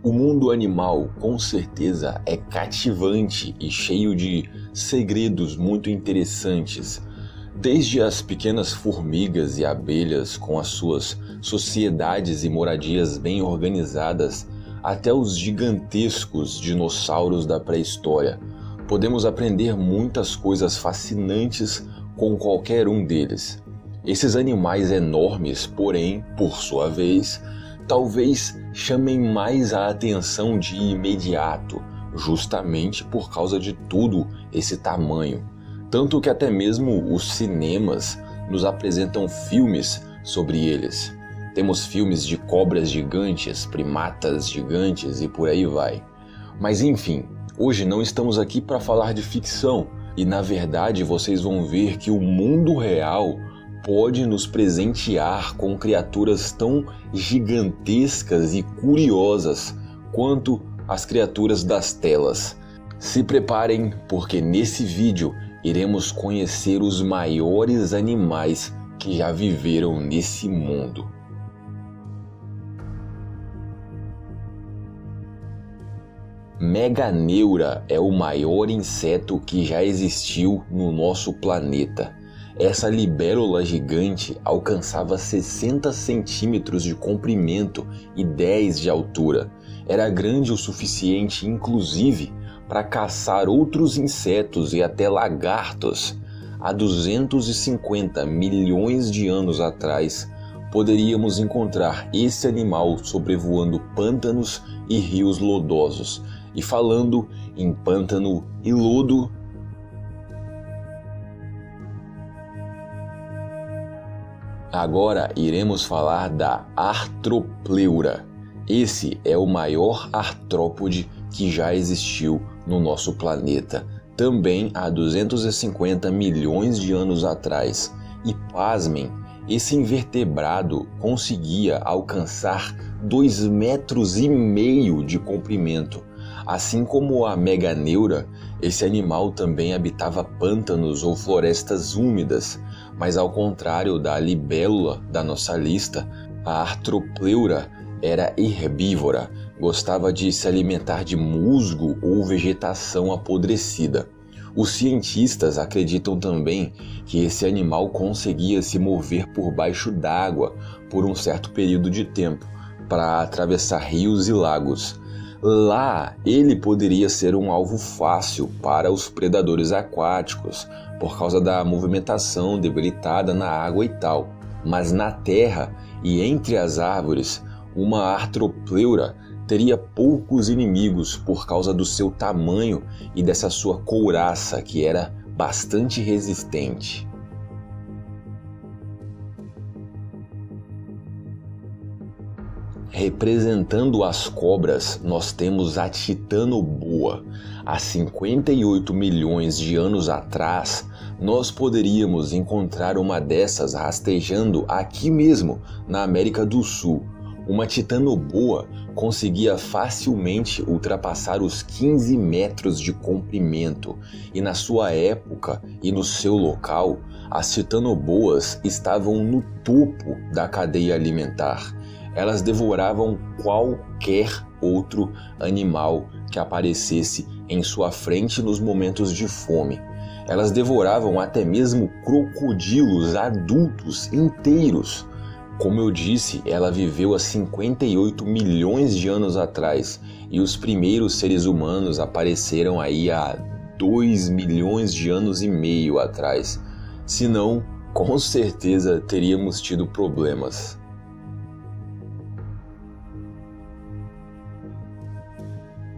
O mundo animal, com certeza, é cativante e cheio de segredos muito interessantes. Desde as pequenas formigas e abelhas com as suas sociedades e moradias bem organizadas, até os gigantescos dinossauros da pré-história. Podemos aprender muitas coisas fascinantes com qualquer um deles. Esses animais enormes, porém, por sua vez, talvez chamem mais a atenção de imediato, justamente por causa de todo esse tamanho. Tanto que até mesmo os cinemas nos apresentam filmes sobre eles. Temos filmes de cobras gigantes, primatas gigantes e por aí vai. Mas enfim, hoje não estamos aqui para falar de ficção e na verdade vocês vão ver que o mundo real pode nos presentear com criaturas tão gigantescas e curiosas quanto as criaturas das telas. Se preparem, porque nesse vídeo iremos conhecer os maiores animais que já viveram nesse mundo. Meganeura é o maior inseto que já existiu no nosso planeta. Essa libélula gigante alcançava 60 centímetros de comprimento e 10 de altura. Era grande o suficiente, inclusive, para caçar outros insetos e até lagartos. Há 250 milhões de anos atrás, poderíamos encontrar esse animal sobrevoando pântanos e rios lodosos. E falando em pântano e lodo, agora iremos falar da artropleura. Esse é o maior artrópode que já existiu no nosso planeta, também há 250 milhões de anos atrás. E pasmem, esse invertebrado conseguia alcançar 2,5 metros de comprimento. Assim como a meganeura, esse animal também habitava pântanos ou florestas úmidas, mas ao contrário da libélula da nossa lista, a artropleura era herbívora, gostava de se alimentar de musgo ou vegetação apodrecida. Os cientistas acreditam também que esse animal conseguia se mover por baixo d'água por um certo período de tempo, para atravessar rios e lagos. Lá, ele poderia ser um alvo fácil para os predadores aquáticos, por causa da movimentação debilitada na água e tal. Mas na terra e entre as árvores, uma artropleura teria poucos inimigos por causa do seu tamanho e dessa sua couraça que era bastante resistente. Representando as cobras, nós temos a titanoboa. Há 58 milhões de anos atrás, nós poderíamos encontrar uma dessas rastejando aqui mesmo, na América do Sul. Uma titanoboa conseguia facilmente ultrapassar os 15 metros de comprimento, e na sua época e no seu local, as titanoboas estavam no topo da cadeia alimentar. Elas devoravam qualquer outro animal que aparecesse em sua frente nos momentos de fome. Elas devoravam até mesmo crocodilos adultos inteiros. Como eu disse, ela viveu há 58 milhões de anos atrás e os primeiros seres humanos apareceram aí há 2 milhões de anos e meio atrás. Senão, com certeza teríamos tido problemas.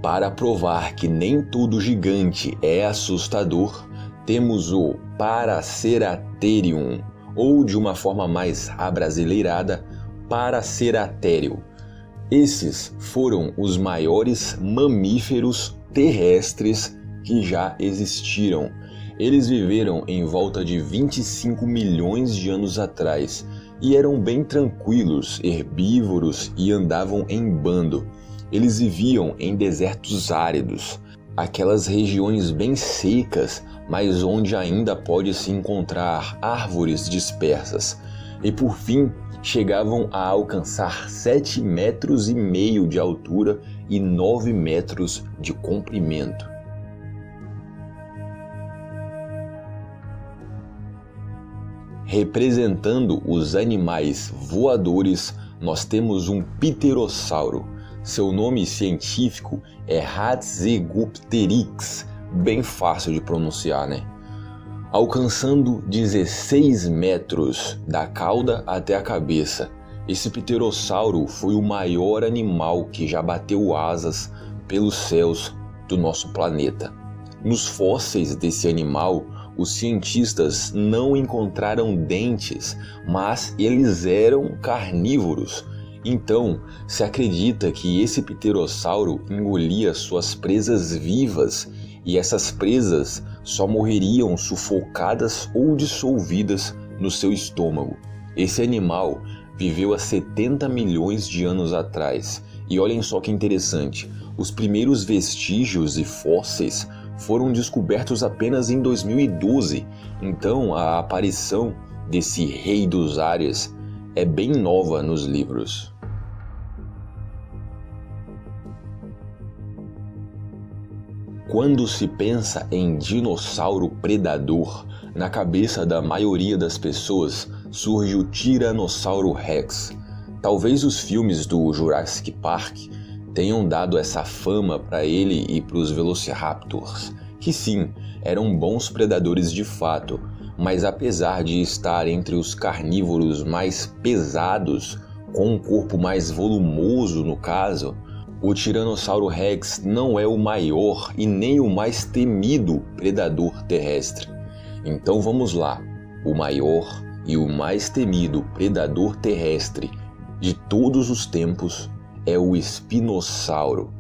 Para provar que nem todo gigante é assustador, temos o Paraceratherium, ou de uma forma mais abrasileirada, Paraceratherium. Esses foram os maiores mamíferos terrestres que já existiram. Eles viveram em volta de 25 milhões de anos atrás e eram bem tranquilos, herbívoros e andavam em bando. Eles viviam em desertos áridos, aquelas regiões bem secas, mas onde ainda pode se encontrar árvores dispersas. E por fim, chegavam a alcançar 7,5 metros de altura e 9 metros de comprimento. Representando os animais voadores, nós temos um pterossauro. Seu nome científico é Hatzegopteryx, bem fácil de pronunciar, né? Alcançando 16 metros da cauda até a cabeça. Esse pterossauro foi o maior animal que já bateu asas pelos céus do nosso planeta. Nos fósseis desse animal, os cientistas não encontraram dentes, mas eles eram carnívoros. Então, se acredita que esse pterossauro engolia suas presas vivas e essas presas só morreriam sufocadas ou dissolvidas no seu estômago. Esse animal viveu há 70 milhões de anos atrás. E olhem só que interessante, os primeiros vestígios e fósseis foram descobertos apenas em 2012. Então a aparição desse rei dos ares é bem nova nos livros. Quando se pensa em dinossauro predador, na cabeça da maioria das pessoas surge o Tiranossauro Rex. Talvez os filmes do Jurassic Park tenham dado essa fama para ele e para os Velociraptors, que sim, eram bons predadores de fato, mas apesar de estar entre os carnívoros mais pesados, com um corpo mais volumoso no caso, o Tiranossauro Rex não é o maior e nem o mais temido predador terrestre. Então vamos lá, o maior e o mais temido predador terrestre de todos os tempos é o espinossauro.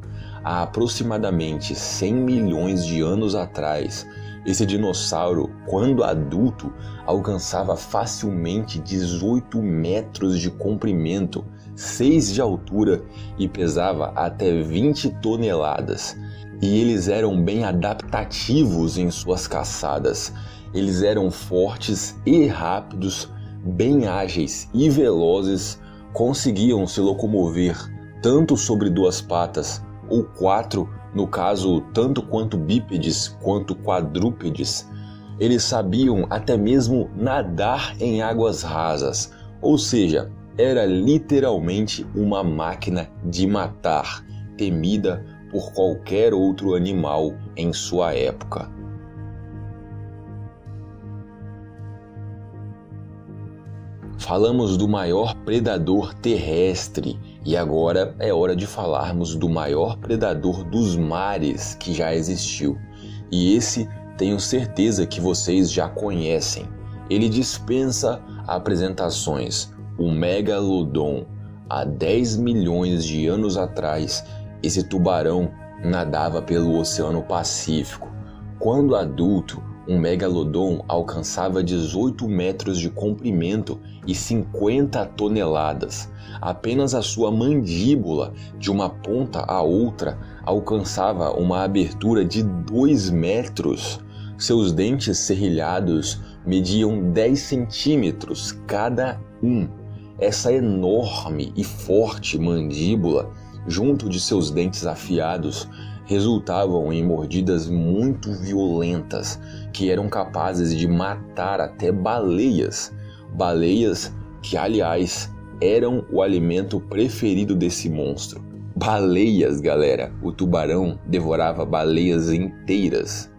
Há aproximadamente 100 milhões de anos atrás, esse dinossauro, quando adulto, alcançava facilmente 18 metros de comprimento, 6 de altura e pesava até 20 toneladas. E eles eram bem adaptativos em suas caçadas. Eles eram fortes e rápidos, bem ágeis e velozes, conseguiam se locomover tanto sobre 2 patas ou 4, no caso tanto quanto bípedes quanto quadrúpedes. Eles sabiam até mesmo nadar em águas rasas, ou seja, era literalmente uma máquina de matar, temida por qualquer outro animal em sua época. Falamos do maior predador terrestre e agora é hora de falarmos do maior predador dos mares que já existiu. E esse tenho certeza que vocês já conhecem. Ele dispensa apresentações, o Megalodon. Há 10 milhões de anos atrás, esse tubarão nadava pelo Oceano Pacífico. Quando adulto, um megalodon alcançava 18 metros de comprimento e 50 toneladas. Apenas a sua mandíbula, de uma ponta a outra, alcançava uma abertura de 2 metros. Seus dentes serrilhados mediam 10 centímetros cada um. Essa enorme e forte mandíbula, junto de seus dentes afiados, resultavam em mordidas muito violentas que eram capazes de matar até baleias. Baleias que, aliás, eram o alimento preferido desse monstro. Baleias, galera! O tubarão devorava baleias inteiras.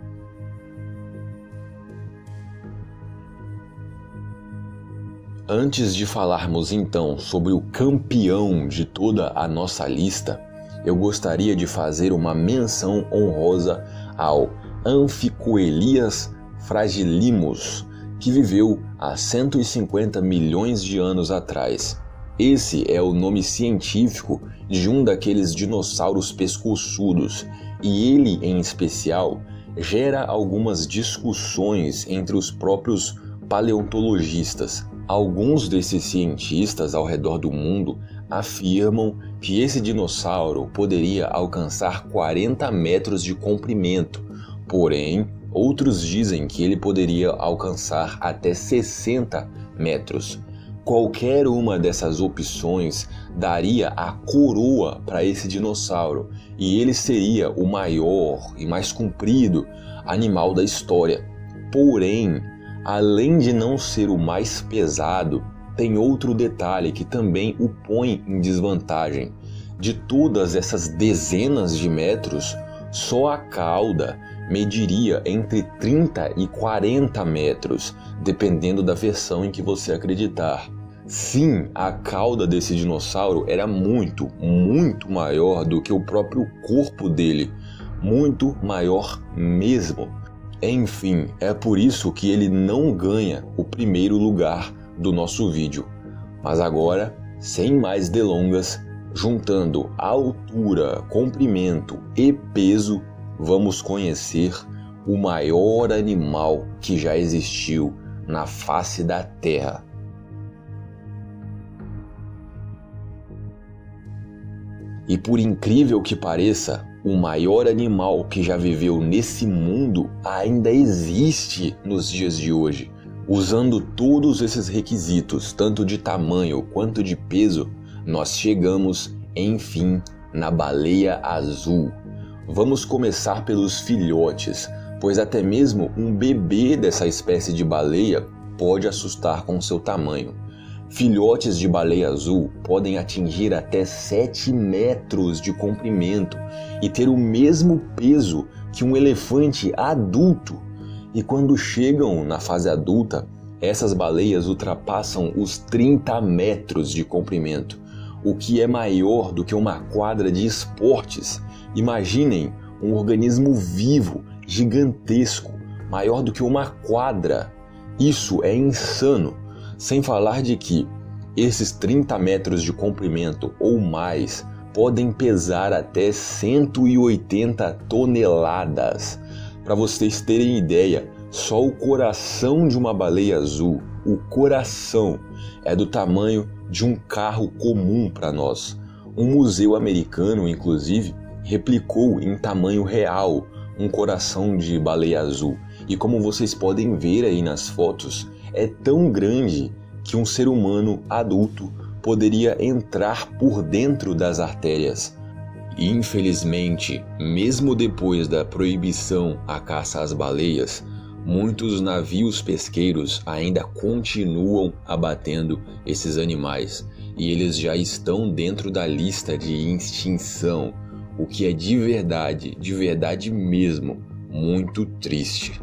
Antes de falarmos então sobre o campeão de toda a nossa lista, eu gostaria de fazer uma menção honrosa ao Amphicoelias fragilimus, que viveu há 150 milhões de anos atrás. Esse é o nome científico de um daqueles dinossauros pescoçudos, e ele, em especial, gera algumas discussões entre os próprios paleontologistas. Alguns desses cientistas ao redor do mundo afirmam que esse dinossauro poderia alcançar 40 metros de comprimento, porém, outros dizem que ele poderia alcançar até 60 metros. Qualquer uma dessas opções daria a coroa para esse dinossauro e ele seria o maior e mais comprido animal da história. Porém, além de não ser o mais pesado, tem outro detalhe que também o põe em desvantagem. De todas essas dezenas de metros, só a cauda mediria entre 30 e 40 metros, dependendo da versão em que você acreditar. Sim, a cauda desse dinossauro era muito, muito maior do que o próprio corpo dele, muito maior mesmo. Enfim, é por isso que ele não ganha o primeiro lugar do nosso vídeo. Mas agora, sem mais delongas, juntando altura, comprimento e peso, vamos conhecer o maior animal que já existiu na face da Terra. E por incrível que pareça, o maior animal que já viveu nesse mundo ainda existe nos dias de hoje. Usando todos esses requisitos, tanto de tamanho quanto de peso, nós chegamos, enfim, na baleia azul. Vamos começar pelos filhotes, pois até mesmo um bebê dessa espécie de baleia pode assustar com seu tamanho. Filhotes de baleia azul podem atingir até 7 metros de comprimento e ter o mesmo peso que um elefante adulto. E quando chegam na fase adulta, essas baleias ultrapassam os 30 metros de comprimento, o que é maior do que uma quadra de esportes. Imaginem um organismo vivo, gigantesco, maior do que uma quadra. Isso é insano. Sem falar de que esses 30 metros de comprimento ou mais podem pesar até 180 toneladas. Para vocês terem ideia, só o coração de uma baleia azul, o coração, é do tamanho de um carro comum para nós. Um museu americano, inclusive, replicou em tamanho real um coração de baleia azul. E como vocês podem ver aí nas fotos, é tão grande que um ser humano adulto poderia entrar por dentro das artérias. Infelizmente, mesmo depois da proibição à caça às baleias, muitos navios pesqueiros ainda continuam abatendo esses animais e eles já estão dentro da lista de extinção, o que é de verdade mesmo, muito triste.